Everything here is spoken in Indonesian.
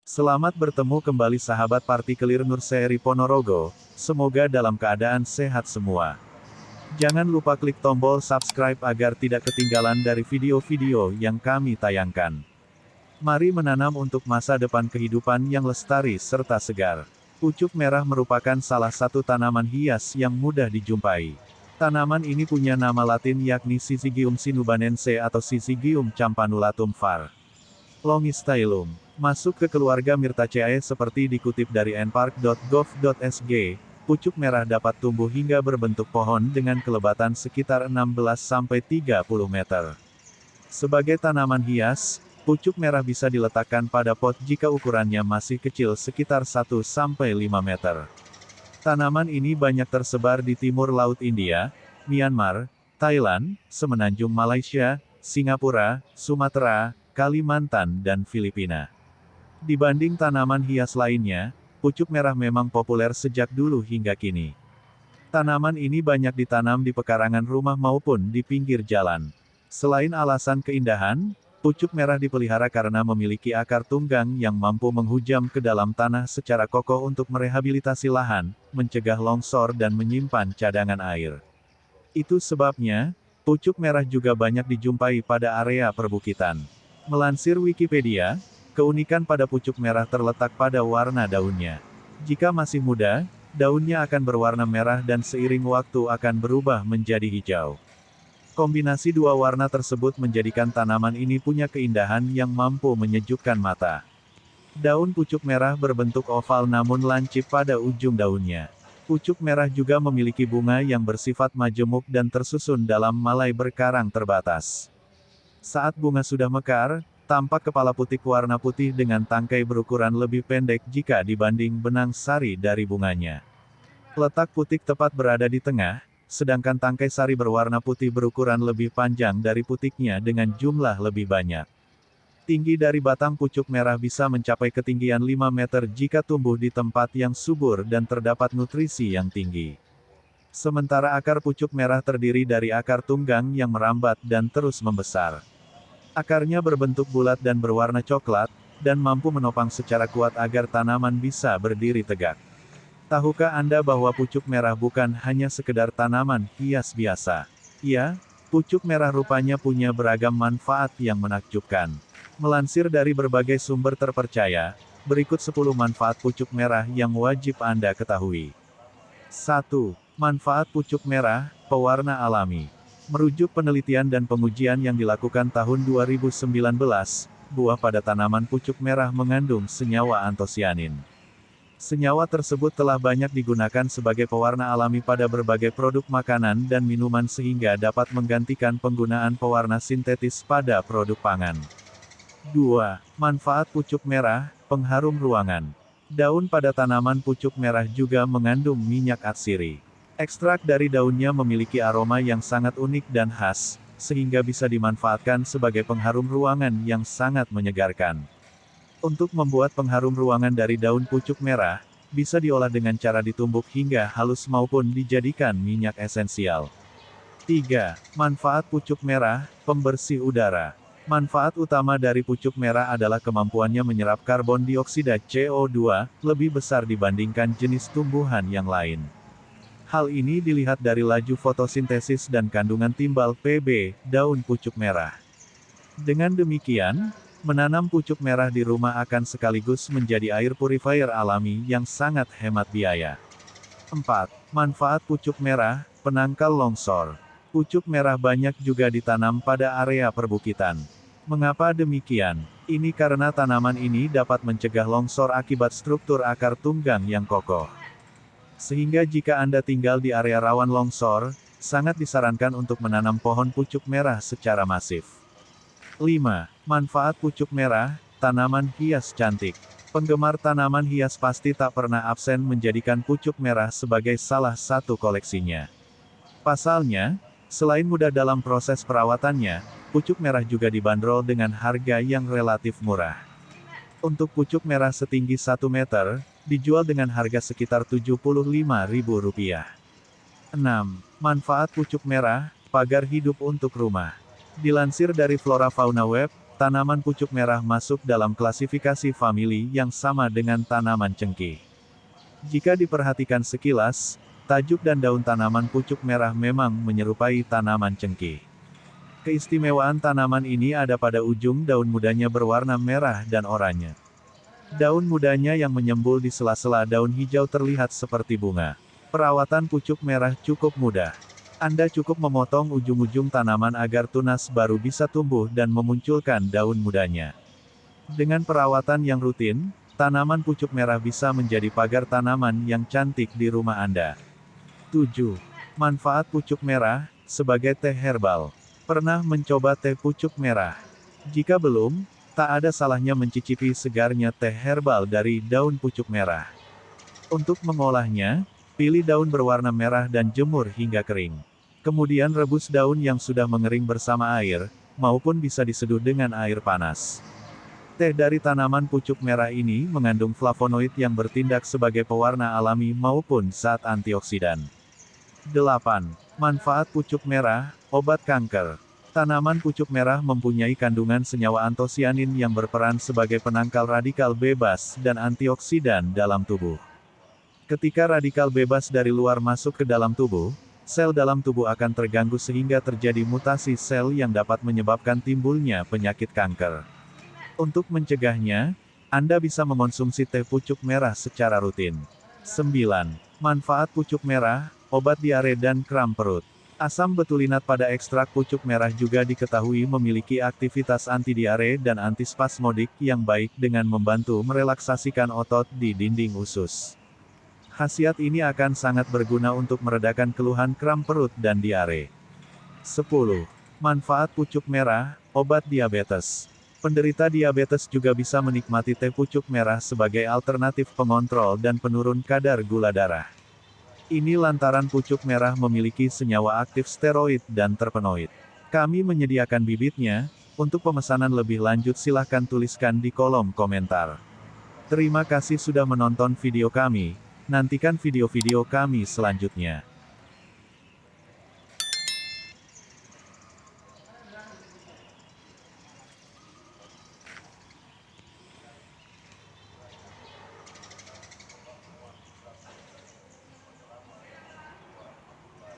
Selamat bertemu kembali sahabat partikelir Nurseri Ponorogo, semoga dalam keadaan sehat semua. Jangan lupa klik tombol subscribe agar tidak ketinggalan dari video-video yang kami tayangkan. Mari menanam untuk masa depan kehidupan yang lestari serta segar. Pucuk merah merupakan salah satu tanaman hias yang mudah dijumpai. Tanaman ini punya nama latin yakni Syzygium sinubanense atau Syzygium campanulatum var. Longistylum. Masuk ke keluarga Myrtaceae seperti dikutip dari npark.gov.sg, pucuk merah dapat tumbuh hingga berbentuk pohon dengan kelebatan sekitar 16-30 meter. Sebagai tanaman hias, pucuk merah bisa diletakkan pada pot jika ukurannya masih kecil sekitar 1-5 meter. Tanaman ini banyak tersebar di timur Laut India, Myanmar, Thailand, semenanjung Malaysia, Singapura, Sumatera, Kalimantan dan Filipina. Dibanding tanaman hias lainnya, pucuk merah memang populer sejak dulu hingga kini. Tanaman ini banyak ditanam di pekarangan rumah maupun di pinggir jalan. Selain alasan keindahan, pucuk merah dipelihara karena memiliki akar tunggang yang mampu menghujam ke dalam tanah secara kokoh untuk merehabilitasi lahan, mencegah longsor dan menyimpan cadangan air. Itu sebabnya, pucuk merah juga banyak dijumpai pada area perbukitan. Melansir Wikipedia, keunikan pada pucuk merah terletak pada warna daunnya. Jika masih muda, daunnya akan berwarna merah dan seiring waktu akan berubah menjadi hijau. Kombinasi dua warna tersebut menjadikan tanaman ini punya keindahan yang mampu menyejukkan mata. Daun pucuk merah berbentuk oval namun lancip pada ujung daunnya. Pucuk merah juga memiliki bunga yang bersifat majemuk dan tersusun dalam malai berkarang terbatas. Saat bunga sudah mekar, tampak kepala putik warna putih dengan tangkai berukuran lebih pendek jika dibanding benang sari dari bunganya. Letak putik tepat berada di tengah, sedangkan tangkai sari berwarna putih berukuran lebih panjang dari putiknya dengan jumlah lebih banyak. Tinggi dari batang pucuk merah bisa mencapai ketinggian 5 meter jika tumbuh di tempat yang subur dan terdapat nutrisi yang tinggi. Sementara akar pucuk merah terdiri dari akar tunggang yang merambat dan terus membesar. Akarnya berbentuk bulat dan berwarna coklat, dan mampu menopang secara kuat agar tanaman bisa berdiri tegak. Tahukah Anda bahwa pucuk merah bukan hanya sekedar tanaman hias biasa? Ya, pucuk merah rupanya punya beragam manfaat yang menakjubkan. Melansir dari berbagai sumber terpercaya, berikut 10 manfaat pucuk merah yang wajib Anda ketahui. 1. Manfaat pucuk merah, pewarna alami. Merujuk penelitian dan pengujian yang dilakukan tahun 2019, buah pada tanaman pucuk merah mengandung senyawa antosianin. Senyawa tersebut telah banyak digunakan sebagai pewarna alami pada berbagai produk makanan dan minuman sehingga dapat menggantikan penggunaan pewarna sintetis pada produk pangan. 2. Manfaat pucuk merah, pengharum ruangan. Daun pada tanaman pucuk merah juga mengandung minyak atsiri. Ekstrak dari daunnya memiliki aroma yang sangat unik dan khas, sehingga bisa dimanfaatkan sebagai pengharum ruangan yang sangat menyegarkan. Untuk membuat pengharum ruangan dari daun pucuk merah, bisa diolah dengan cara ditumbuk hingga halus maupun dijadikan minyak esensial. 3. Manfaat pucuk merah, pembersih udara. Manfaat utama dari pucuk merah adalah kemampuannya menyerap karbon dioksida CO2, lebih besar dibandingkan jenis tumbuhan yang lain. Hal ini dilihat dari laju fotosintesis dan kandungan timbal Pb, daun pucuk merah. Dengan demikian, menanam pucuk merah di rumah akan sekaligus menjadi air purifier alami yang sangat hemat biaya. 4. Manfaat pucuk merah, penangkal longsor. Pucuk merah banyak juga ditanam pada area perbukitan. Mengapa demikian? Ini karena tanaman ini dapat mencegah longsor akibat struktur akar tunggang yang kokoh. Sehingga jika Anda tinggal di area rawan longsor, sangat disarankan untuk menanam pohon pucuk merah secara masif. 5. Manfaat pucuk merah, tanaman hias cantik. Penggemar tanaman hias pasti tak pernah absen menjadikan pucuk merah sebagai salah satu koleksinya. Pasalnya, selain mudah dalam proses perawatannya, pucuk merah juga dibanderol dengan harga yang relatif murah. Untuk pucuk merah setinggi 1 meter, dijual dengan harga sekitar Rp75.000. 6. Manfaat pucuk merah, pagar hidup untuk rumah. Dilansir dari Flora Fauna Web, tanaman pucuk merah masuk dalam klasifikasi famili yang sama dengan tanaman cengkih. Jika diperhatikan sekilas, tajuk dan daun tanaman pucuk merah memang menyerupai tanaman cengkih. Keistimewaan tanaman ini ada pada ujung daun mudanya berwarna merah dan oranye. Daun mudanya yang menyembul di sela-sela daun hijau terlihat seperti bunga. Perawatan pucuk merah cukup mudah. Anda cukup memotong ujung-ujung tanaman agar tunas baru bisa tumbuh dan memunculkan daun mudanya. Dengan perawatan yang rutin, tanaman pucuk merah bisa menjadi pagar tanaman yang cantik di rumah Anda. 7. Manfaat pucuk merah sebagai teh herbal. Pernah mencoba teh pucuk merah? Jika belum, tak ada salahnya mencicipi segarnya teh herbal dari daun pucuk merah. Untuk mengolahnya, pilih daun berwarna merah dan jemur hingga kering. Kemudian rebus daun yang sudah mengering bersama air, maupun bisa diseduh dengan air panas. Teh dari tanaman pucuk merah ini mengandung flavonoid yang bertindak sebagai pewarna alami maupun zat antioksidan. 8. Manfaat pucuk merah, obat kanker. Tanaman pucuk merah mempunyai kandungan senyawa antosianin yang berperan sebagai penangkal radikal bebas dan antioksidan dalam tubuh. Ketika radikal bebas dari luar masuk ke dalam tubuh, sel dalam tubuh akan terganggu sehingga terjadi mutasi sel yang dapat menyebabkan timbulnya penyakit kanker. Untuk mencegahnya, Anda bisa mengonsumsi teh pucuk merah secara rutin. 9. Manfaat pucuk merah, obat diare dan kram perut. Asam betulinat pada ekstrak pucuk merah juga diketahui memiliki aktivitas antidiare dan antispasmodik yang baik dengan membantu merelaksasikan otot di dinding usus. Khasiat ini akan sangat berguna untuk meredakan keluhan kram perut dan diare. 10. Manfaat pucuk merah, obat diabetes. Penderita diabetes juga bisa menikmati teh pucuk merah sebagai alternatif pengontrol dan penurun kadar gula darah. Ini lantaran pucuk merah memiliki senyawa aktif steroid dan terpenoid. Kami menyediakan bibitnya. Untuk pemesanan lebih lanjut silahkan tuliskan di kolom komentar. Terima kasih sudah menonton video kami. Nantikan video-video kami selanjutnya.